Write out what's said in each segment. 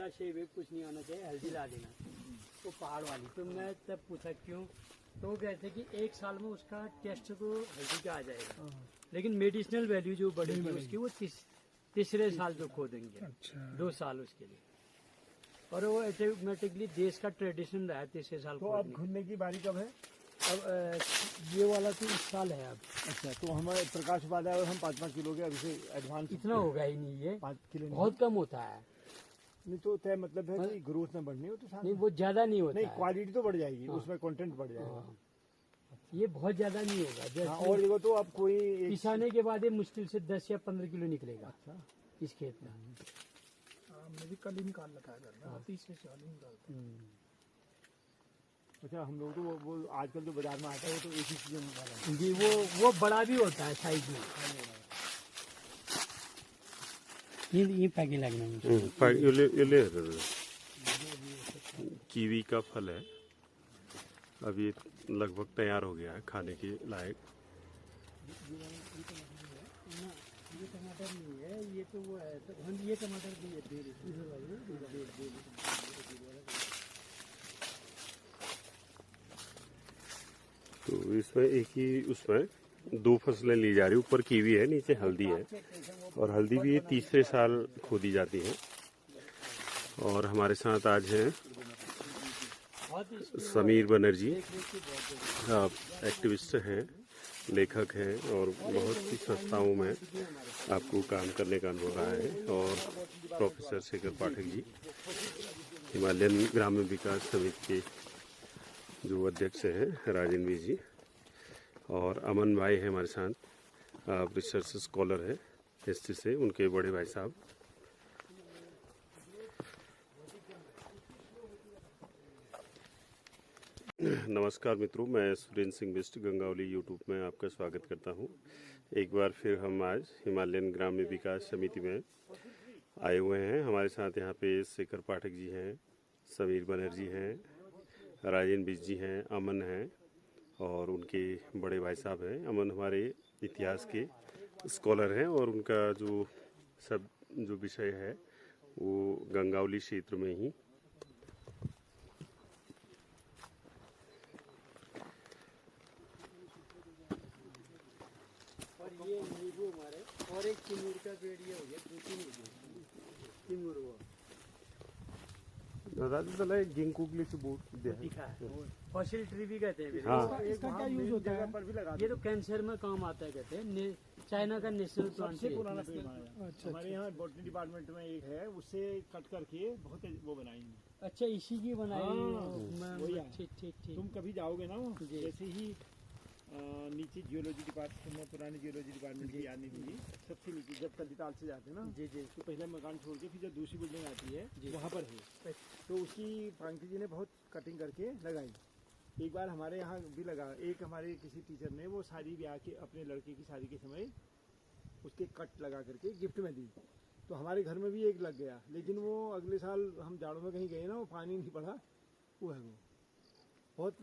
मेरा शेप वेप कुछ नहीं आना चाहिए, हल्दी ला देना। वो पहाड़ वाली, तो मैं तब पूछा क्यों, तो वो कहते कि 1 साल में उसका टेस्ट तो हल्दी का आ जाएगा, लेकिन मेडिसिनल वैल्यू जो बढ़ेगी उसकी वो तीसरे साल जो खो देंगे। अच्छा। 2 साल उसके लिए, और वो ऑटोमेटिकली देश का ट्रेडिशन रहा है तीसरे साल। तो अब घूमने की बारी कब है? अब ये वाला तो इस साल है अब। अच्छा, तो हमारे प्रकाश बाद है और हम 5-5 किलो के अभी से एडवांस। इतना होगा ही नहीं, ये 5 किलो बहुत कम होता है। नहीं तो तय मतलब है कि ग्रोथ में बढ़नी हो तो नहीं, वो ज्यादा नहीं होता नहीं, है। क्वालिटी तो बढ़ जाएगी, उसमें कंटेंट बढ़ जाएगा। ये बहुत ज्यादा नहीं होगा। जैसे और देखो तो अब कोई पिसाने के बाद ये मुश्किल से 10 या 15 किलो निकलेगा। अच्छा, इस खेत में मैं भी कल ही निकाल रखा है, तीसरे साल ही निकालता हूं। अच्छा, हम लोग तो वो आजकल जो बाजार में आता है वो तो एक ही सीजन वाला है जी, वो बड़ा भी होता है साइज में। ये पैकेट लगना ये कीवी का फल है, अब ये लगभग तैयार हो गया है खाने के लायक। ये टमाटर नहीं है, ये तो वो है, तो ये टमाटर भी है। तो इसमें एक ही उसमें 2 फसलें ली जा रही, ऊपर कीवी है, नीचे हल्दी है, और हल्दी भी ये तीसरे साल खोदी जाती है। और हमारे साथ आज हैं समीर बनर्जी, एक्टिविस्ट हैं, लेखक हैं, और बहुत सी संस्थाओं में आपको काम करने का अनुभव रहा है। और प्रोफेसर शेखर पाठक जी, हिमालयन ग्रामीण विकास समिति के जो अध्यक्ष हैं, राजेंद्र जी, और अमन भाई हैं हमारे साथ, रिसर्च स्कॉलर हैं हिस्ट्री से, उनके बड़े भाई साहब। नमस्कार मित्रों, मैं सुरेंद्र सिंह बिष्ट गंगावली यूट्यूब में आपका स्वागत करता हूं। एक बार फिर हम आज हिमालयन ग्राम्य विकास समिति में आए हुए हैं। हमारे साथ यहाँ पे शेखर पाठक जी हैं, समीर बनर्जी हैं, राजेंद्र बिष्ट जी हैं, अमन हैं, और उनके बड़े भाई साहब हैं। अमन हमारे इतिहास के स्कॉलर हैं, और उनका जो विषय है वो गंगावली क्षेत्र में ही। और ये नींबू हमारे, और एक तिमूर का पेड़ ये हो गया, 2-3 हो गए तिमूर। वो फॉसिल ट्री भी कहते हैं। हाँ। इसका क्या यूज होता है? पर भी लगा ये तो कैंसर में काम आता है, कहते हैं। चाइना का नेशनल प्लांट सबसे है। पुराना पेड़ हमारा। अच्छा, हमारे यहाँ बॉटनी डिपार्टमेंट में एक है, उससे कट करके बहुत वो बनाई। अच्छा, इसी की बनाई। वही है। ठीक। तुम कभी जाओगे ना, जी। जैसे ही नीचे जियोलॉजी डिपार्टमेंट में, पुरानी जियोलॉजी डिपार्टमेंट की आनी हुई, सबसे नीचे जब कलीताल से जाते हैं ना, जी तो पहले मकान छोड़ के फिर जब दूसरी बिल्डिंग आती है वहाँ पर है, तो उसकी पांकी जी ने बहुत कटिंग करके लगाई। एक बार हमारे यहाँ भी लगा, एक हमारे किसी टीचर ने वो शादी ब्याह के अपने लड़के की शादी के समय उसके कट लगा करके गिफ्ट में दी। तो हमारे घर में भी एक लग गया, लेकिन वो अगले साल हम जाड़ों में कहीं गए ना, वो पानी नहीं पड़ा। वो है वो बहुत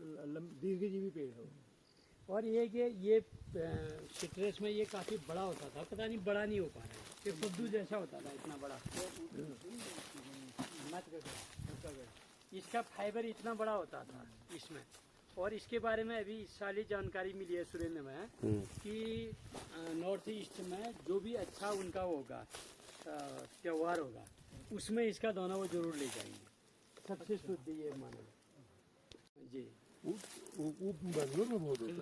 दीर्घजीवी पेड़ है। और ये सिट्रस में ये काफी बड़ा होता था, पता नहीं बड़ा नहीं हो पा रहा है, ये कद्दू जैसा होता था, इतना बड़ा। इसका फाइबर इतना बड़ा होता था इसमें। और इसके बारे में अभी इस साल ही जानकारी मिली है सुरेंद्र में कि नॉर्थ ईस्ट में जो भी अच्छा उनका होगा त्योहार होगा, उसमें इसका दाना वो जरूर ले जाएंगे। सबसे शुद्ध ये माना जी।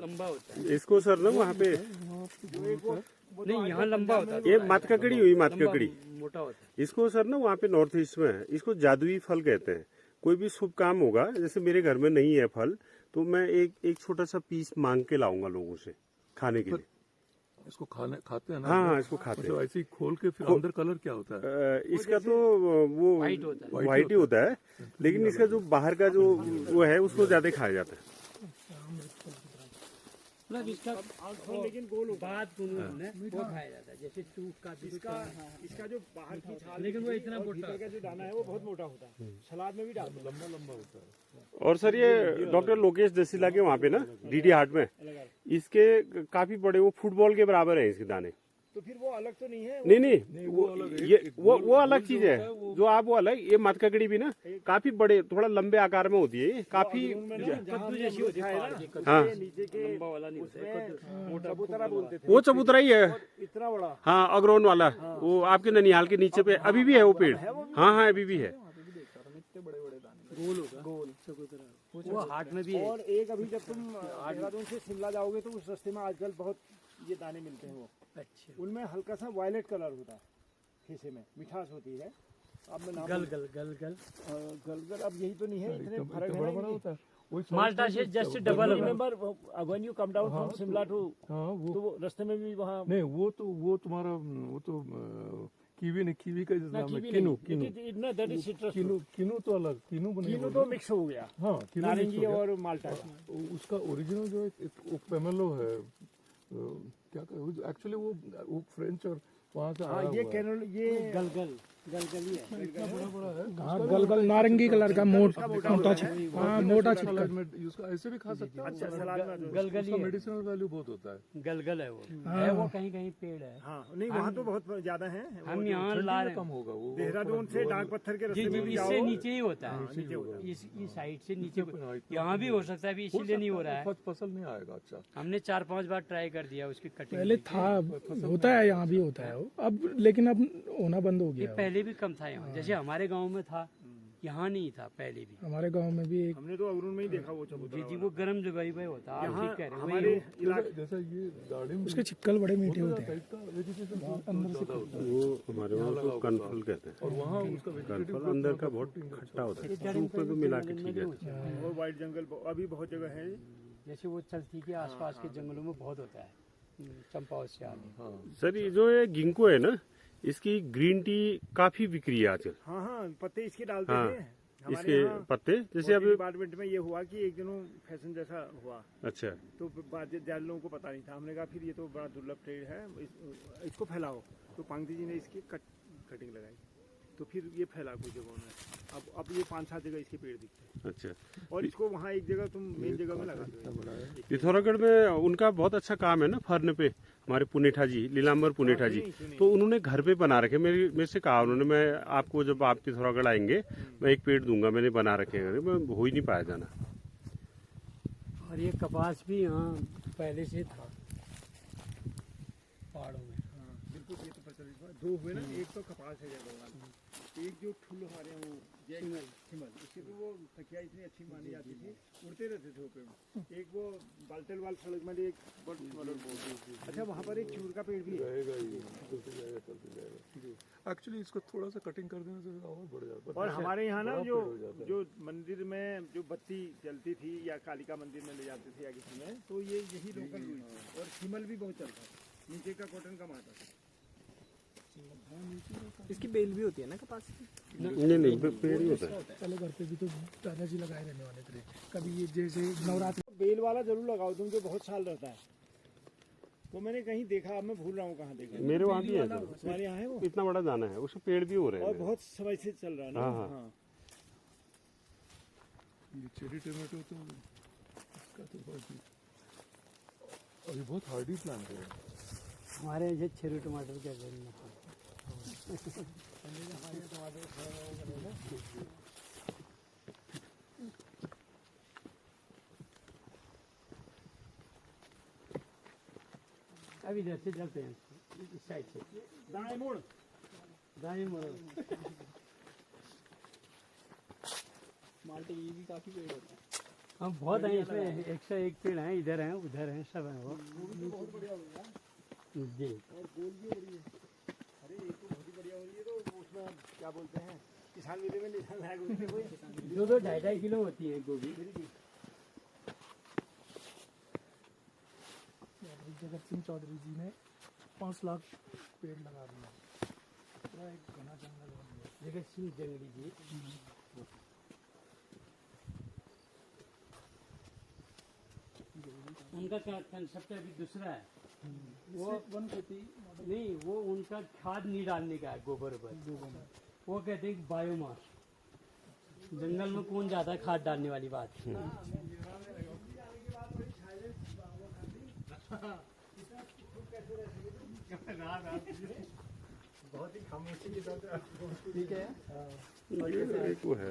लंबा होता है। इसको सर ना वहाँ पे नहीं, यहाँ लंबा होता है। ये मातककड़ी हुई, मातककड़ी मोटा होता है। इसको सर ना वहाँ पे नॉर्थ ईस्ट में है, इसको जादुई फल कहते हैं। कोई भी शुभ काम होगा, जैसे मेरे घर में नहीं है फल, तो मैं एक छोटा सा पीस मांग के लाऊंगा लोगों से खाने के लिए। इसको खाते हैं ना? हाँ, इसको खाते हैं। ऐसे ही खोल के फिर अंदर कलर क्या होता है? इसका तो वो व्हाइट ही होता है, लेकिन इसका जो बाहर का जो वो है उसको ज्यादा खाया जाता है। मतलब इसका लेकिन गोल बाद वो खाया जाता है, जैसे चूक का। इसका जो बाहर की छाल, लेकिन वो इतना मोटा, भीतर का जो दाना है वो बहुत मोटा होता है। सलाद में भी डालते हैं, लंबा होता है। और सर ये डॉक्टर लोकेश दसीला के वहाँ पे ना डीडी हाट में इसके काफी बड़े, वो फुटबॉल के बराबर है इसके दाने। तो फिर वो अलग तो नहीं है। नहीं वो अलग चीज है, जो आप वो अलग, ये मधककड़ी भी ना काफी बड़े थोड़ा लंबे आकार में होती है, ये काफी कद्दू जैसी होती है पहाड़ की कद्दू। हाँ नीचे के लंबा वाला नहीं होता है कद्दू। चबूतरा बोलते थे, वो चबूतरा ही है। इतना बड़ा। हाँ अग्रोन वाला, वो आपके ननिहाल के नीचे पे अभी भी है वो पेड़। हाँ हाँ अभी भी है। इतने बड़े बड़े दाने गोल होगा, गोल चबूतरा। वो हाट में भी है। और एक अभी जब तुम देहरादून से शिमला जाओगे तो उस रास्ते में आजकल बहुत ये दाने मिलते हैं। वो अच्छा, उनमें हल्का सा वायलेट कलर होता है, खीसे में मिठास होती है। अब मैं नाम गलगल गलगल गलगल अब यही तो नहीं है, इतने फर्क है बड़ा ना बड़ा होता है वही माल्टा से जस्ट डबल होगा। Remember when you come down from Shimla to, हाँ तो वो रास्ते में भी वहाँ नहीं वो तुम्हारा वो तो कीवी नहीं, कीवी का जिस नाम है किनू किनू दैट इज सिट्रस। किनू तो अलग, किनू बने किनू तो मिक्स हो गया, हाँ किनू नारंगी और माल्टा का। उसका ओरिजिनल जो एक पेमेलो है, क्या एक्चुअली वो फ्रेंच और वहाँ से आया ये हुआ है। कैनोल, ये गलगल गलगल ही है। इतना बड़ा बड़ा है। हाँ गलगल नारंगी कलर का मोटा छिलका, हाँ मोटा छिलका। सलाद में उसका ऐसे भी खा सकते हैं। अच्छा सलाद में गलगल ही उसका है, मेडिसिनल वैल्यू बहुत होता है। गलगल है वो। है वो कहीं कहीं पेड़ है। हाँ नहीं वहाँ तो बहुत ज्यादा है। हम यहाँ ला रहे कम हैं। होगा वो देहरादून से डाक पत्थर के जी रास्ते जी, में इससे जाओ, नीचे ही होता है, नीचे होता है। इस साइड से नीचे यहाँ भी हो सकता है, अभी इसीलिए नहीं हो रहा है। फसल नहीं आएगा। अच्छा हमने 4-5 बार ट्राई कर दिया उसकी कटिंग। पहले था, होता है यहाँ भी होता है वो, अब लेकिन अब होना बंद हो ये गया है। पहले भी कम था यहाँ, जैसे हमारे गांव में था, यहाँ नहीं था पहले भी। हमारे गांव में भी एक हमने तो अवरून में ही देखा वो जी चबूतरा जी, वो गर्म जगह पे होता है। आप यहाँ ठीक कह रहे हो, हमारे वही इलाके जैसा ये दाढ़ी उसके छिक्कल बड़े मीठे होते हैं। टाइप का वेजिटेशन अंदर से वो हमारे वहाँ तो कनफल कहते हैं। और वहाँ उसका कनफल अंदर का बहुत खट्टा होता है, सूप में तो मिला के ठीक है। और वाइट जंगल अभी बहुत जगह है। जैसे वो चलती के आसपास के जंगलों में बहुत होता है, चंपा और सियाल। सर ये जो ये गिंको है ना, इसकी ग्रीन टी काफी बिक्री है आजकल। हाँ हाँ पत्ते इसके डालते हाँ, थे हमारे इसके यहाँ। पत्ते जैसे अभी डिपार्टमेंट में ये हुआ कि एक दिनों फैशन जैसा हुआ, अच्छा तो ज्यादा लोगों को पता नहीं था। हमने कहा फिर ये तो बड़ा दुर्लभ ट्रेड है, इसको फैलाओ। तो पांगती जी ने इसकी कटिंग लगाई, तो फिर ये फैला कुछ जगहों में। अब ये 5-7 जगह इसके पेड़ दिखते हैं। अच्छा। और इसको वहाँ एक जगह तुम मेन जगह में लगा दो। पिथौरागढ़ में उनका बहुत अच्छा काम है ना, फर्न पे। हमारे पुनेठा जी, लीलांबर पुनेठा जी, तो उन्होंने घर पे बना रखे। मेरे से कहा उन्होंने, मैं आपको जब आप पिथौरागढ़ आएंगे मैं एक पेड़ दूंगा, मैंने बना रखे हैं। मैं हो ही नहीं पाया जाना। और ये कपास भी यहाँ पहले से था पहाड़ों में। बिल्कुल ये तो प्रचलित दो हुए ना, एक तो कपास है जयगढ़वाल, एक जो ठुल हमारे यहाँ वो शिमल, उसके पे वो तकिया इतनी अच्छी मानी जाती थी, उड़ते रहते थे वो पेड़। एक वो बाल्टेल वाल सड़क में एक अच्छा वहाँ पर एक चूर का पेड़ भी है। रहेगा ही, चलते जाएगा चलते जाएगा। एक्चुअली इसको थोड़ा सा कटिंग कर देने से और बढ़ जाता है। और हमारे यहाँ ना बड़ा जो पेड़ हो जाता है। जो मंदिर में जो बत्ती जलती थी या कालिका मंदिर में ले जाते थे या किसी में, तो ये यही लोकल हुई थी। और शिमल भी बहुत चलता है, नीचे का कॉटन कम आता था। इसकी बेल भी होती है ना कपास की। नहीं पेड़ ही होता है। चलो घर पे भी तो दादाजी लगाए रहने वाले थे कभी, ये जैसे नवरात्र बेल वाला जरूर लगाओ तुम, जो बहुत साल रहता है। वो मैंने कहीं देखा, अब मैं भूल रहा हूँ कहाँ देखा। मेरे वहाँ भी है सर, हमारे यहाँ है वो, इतना बड़ा दाना है, उसके पेड़ भी हो रहे और हैं। बहुत समय से चल रहा है ना। हाँ, हाँ। हाँ। ये चेरी टमाटो तो इसका तो बहुत ही, और ये बहुत हार्डी प्लांट है। हमारे यहाँ चेरी टमाटर क्या करना। अब इधर से चलते हैं, इस साइड से दाएं मोड़। दाएं मोड़ो। माल्टे ये भी काफी पेड़ होते हैं। हम बहुत हैं इसमें, 101 पेड़ हैं, इधर हैं उधर हैं, सब हैं वो। बहुत बढ़िया हो गया, जी और गोल भी हो रही है। अरे ये तो बहुत ही बढ़िया हो रही है। तो उसमें क्या बोलते हैं, किसान मेले में निशान लायक होती है कोई। 2-2-2.5 किलो होती है गोभी। जगत सिंह चौधरी जी ने 5 लाख पेड़ लगा दिए, पूरा एक घना जंगल बन गया। जगत सिंह जंगली जी, उनका क्या कंसेप्ट अभी दूसरा है। वो वन खेती नहीं, वो उनका खाद नहीं डालने का है गोबर पर। वो कहते हैं बायोमास। जंगल में कौन ज्यादा खाद डालने वाली बात है। बहुत ही खामोशी के साथ ठीक है। एक वो है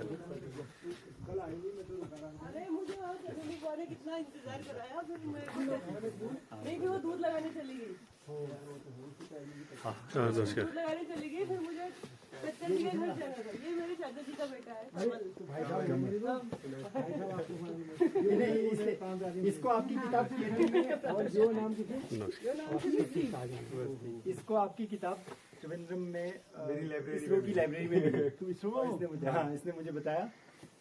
कल आएंगे मैं तो बता रहा हूँ। अरे मुझे और तकलीफ वाले कितना इंतजार कराया फिर नहीं फिर वो दूध लगाने चली गई नमस्कार। दूध लगाने चली गई फिर मुझे चाचा जी के घर जाना था। ये मेरे चाचा जी का बेटा है कमल। इसको आपकी किताब और जो नाम की थी इसको आपकी किताब त्रिवेंद्रम में इसरो की लाइब्रेरी में मिली। इसने मुझे बताया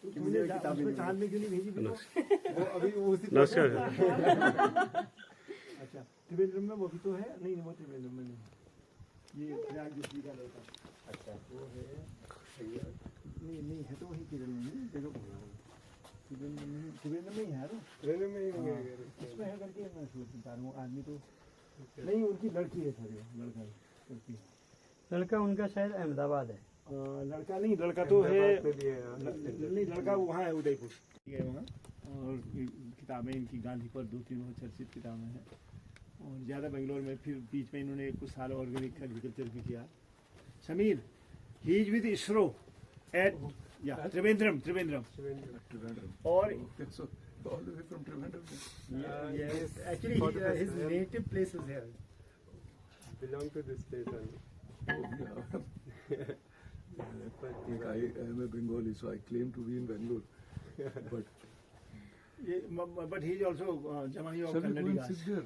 तुमने किताब चांद में क्यों नहीं भेजी वो अभी वो उसी नमस्कार। अच्छा त्रिवेंद्रम में वो भी तो है नहीं वो त्रिवेंद्रम में नहीं ये प्रयाग डिस्ट्रिक्ट का लड़का अच्छा वो है नहीं है तो वही केरल में देखो त्रिवेंद्रम में ही है त्रिवेंद्रम में ही इसमें है करके मैं सोचता हूँ आदमी तो नहीं उनकी लड़की है सर लड़का लड़की लड़का उनका शायद अहमदाबाद है। लड़का नहीं लड़का तो है नहीं लड़का वहाँ है उदयपुर गए वहाँ और किताबें इनकी गांधी पर 2-3 चर्चित किताबें हैं और ज़्यादा बेंगलोर में फिर बीच में इन्होंने कुछ साल ऑर्गेनिक एग्रीकल्चर भी किया। Sameer he is with ISRO at या त्रिवेंद्रम और all the way from Trivandrum. actually his native place is here. Belong to this place only. Like I am a Bengali, so I claim to be in Bangalore. But he is also Jamai of Shall we go Kannadi and caste. sit there?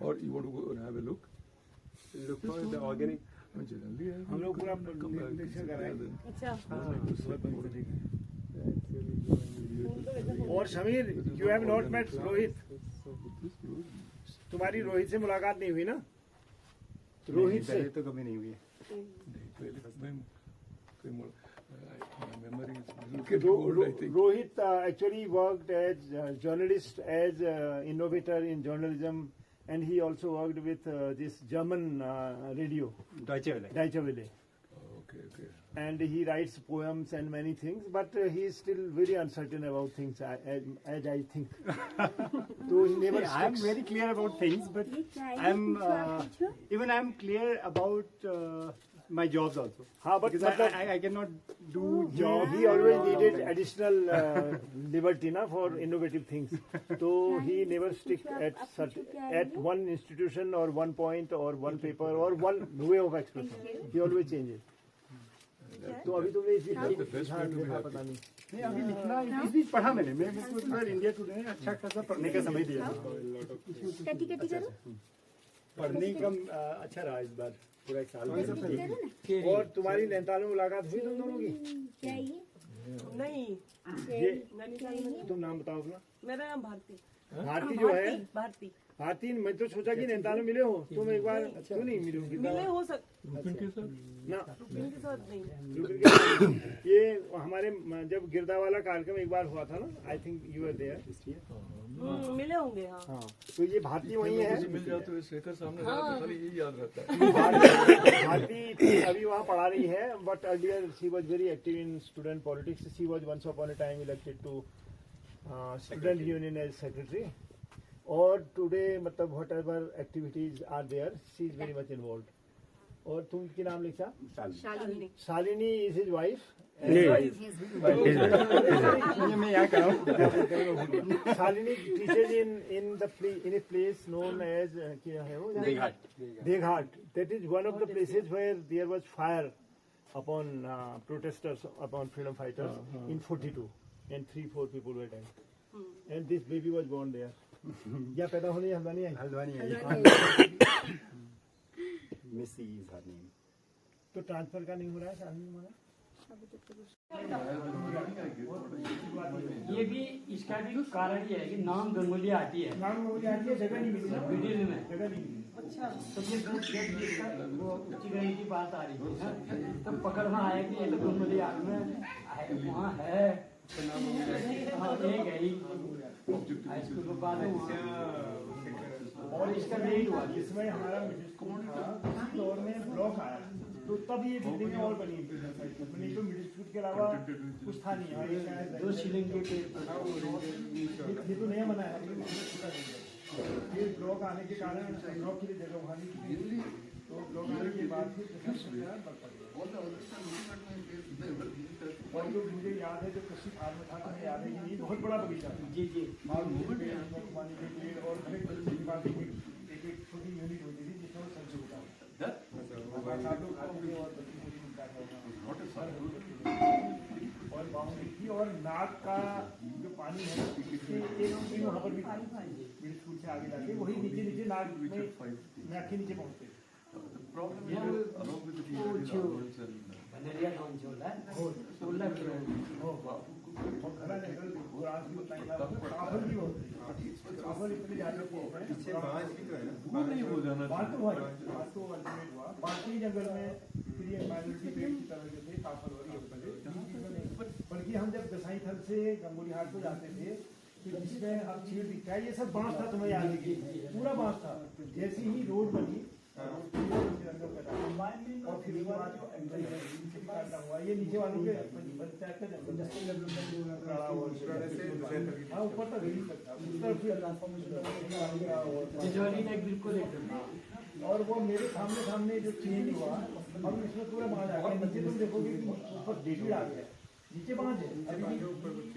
Or you want to go and have a look? Look for the organic. Generally, I हम लोग पूरा come back and lecture sit कराएं। there then. अच्छा और Sameer you have not met Rohit तुम्हारी रोहित से मुलाकात नहीं हुई ना रोहित से तो कभी नहीं हुई। My memory is a little bit old, I think. Rohit actually worked as journalist, as innovator in journalism, and he also worked with this German radio, Deutsche Welle. Deutsche Welle. Okay. And he writes poems and many things, but he is still very uncertain about things, as I think. So he never I am sticks. very clear about things, but I'm clear about my jobs also. हाँ, but Because मतलब I cannot do job. he always needed additional liberty na, for innovative things. So he never stick at one institution or one point or one paper or one way of expression. He always changes. तो अभी तुमने इस That's the best way to be happy. पता नहीं नहीं अभी लिखना इस बीच पढ़ा मैंने इंडिया टुडे ने अच्छा खासा पढ़ने का समय दिया कटी करो पढ़ने का अच्छा रहा इस बार पूरा एक साल और तुम्हारी नैनीताल में मुलाकात हुई तुम दोनों की चाहिए नहीं ये नैनीताल में तुम नाम बताओ अपना मेरा नाम भारती भारती जो है भारती भारती मैं तो सोचा कि नैनीताल में मिले हो तुम एक बार क्यों नहीं मिले हो मिले हो सक ना इनके साथ नहीं ये हमारे जब गिरदा वाला कार्यक्रम एक बार हुआ था ना I think you are there मिले होंगे हाँ हाँ तो ये भारती वही है मिल जाते हुए शेखर सामने खाली यही याद रहता है भारती अभी वहाँ पढ़ा रही है but earlier she was very active in student politics she was once upon a time elected to student union as secretary और टुडे मतलब whatever activities are there she is very much involve और तुम की नाम लिखा Shalini Shalini is his wife मैं यहाँ कराऊँ Shalini teaches in a place known as Deghat. That is one of the places where there was fire upon protesters, upon freedom fighters in 42, and 3-4 people were dead. And this baby was born there. या पैदा होने हल्द्वानी आई हल्द्वानी मिसी is her name तो transfer का नहीं हो रहा है शालिनी हमारा ये भी इसका भी कारण ये है कि नाम गंगोली आती है नाम हो जाती है जगह नहीं मिली ब्रिटिश में जगह नहीं मिली अच्छा तो ये जब इसका वो उच्चीकरण की बात आ रही थी ना तो पकड़ में आया कि ये तो गंगोली आग में वहाँ है हाँ एक है ही हाई स्कूल के बाद और इसका नहीं हुआ जिसमें हमारा मिडिल स्कूल था उसी दौर में ब्लॉक आया तो तब ये बिल्डिंगें और बनी थी नहीं तो मिडिल स्कूल के अलावा कुछ था नहीं 2 शिलिंग के पेड़ ये तो नया बना है फिर ब्लॉक आने के कारण ब्लॉक के लिए जगह वहाँ नहीं थी, तो ब्लॉक आने के बाद फिर और जो मुझे याद है, जो कृषि फार्म था, तो मुझे याद है कि ये बहुत बड़ा बगीचा था। जी जी। और पानी के पेड़ और हर एक के बाद एक छोटी यूनिट होती थी जिसमें वो सब्जी होता था। और बाउंड्री थी और नाक का जो पानी है इसके एक वहाँ पर भी मिडिल स्कूल से आगे जाके वही नीचे नीचे नाक में नाक के नीचे पहुँचते। बनेरिया गाँव जो है 16 किलोमीटर घना जंगल घास भी उतना ही था, काफल भी होते थे, काफल इतने ज्यादा थे। बात तो अल्टीमेट हुआ, बाकी जंगल में फिर ये माइनॉरिटी पेड़ की तरह जो थे काफल और ये होते थे। बल्कि हम जब दसाई थल से गंगोली हाट को जाते थे तो जिसमें अब चीड़ दिखता है, ये सब बांस था, तुम्हें याद है, पूरा बांस था। जैसे ही रोड बनी और फिर हुआ ये नीचे वालों के ऊपर तक बिल्कुल एकदम। और वो मेरे सामने जो चेंज हुआ, अब इसमें पूरा बांध आ गया। नीचे तुम देखोगे कि ऊपर डेविड आ गया, नीचे बांध है अभी,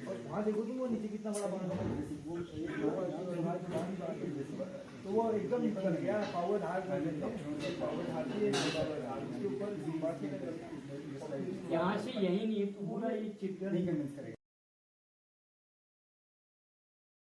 और वहाँ देखो तुम वो नीचे कितना बड़ा बांध है, तो वो एकदम बदल गया। पावर हार्ड पावर हार्ड के ऊपर यहाँ से यही नहीं पूरा ये चित्र नहीं कन्विंस करेगा।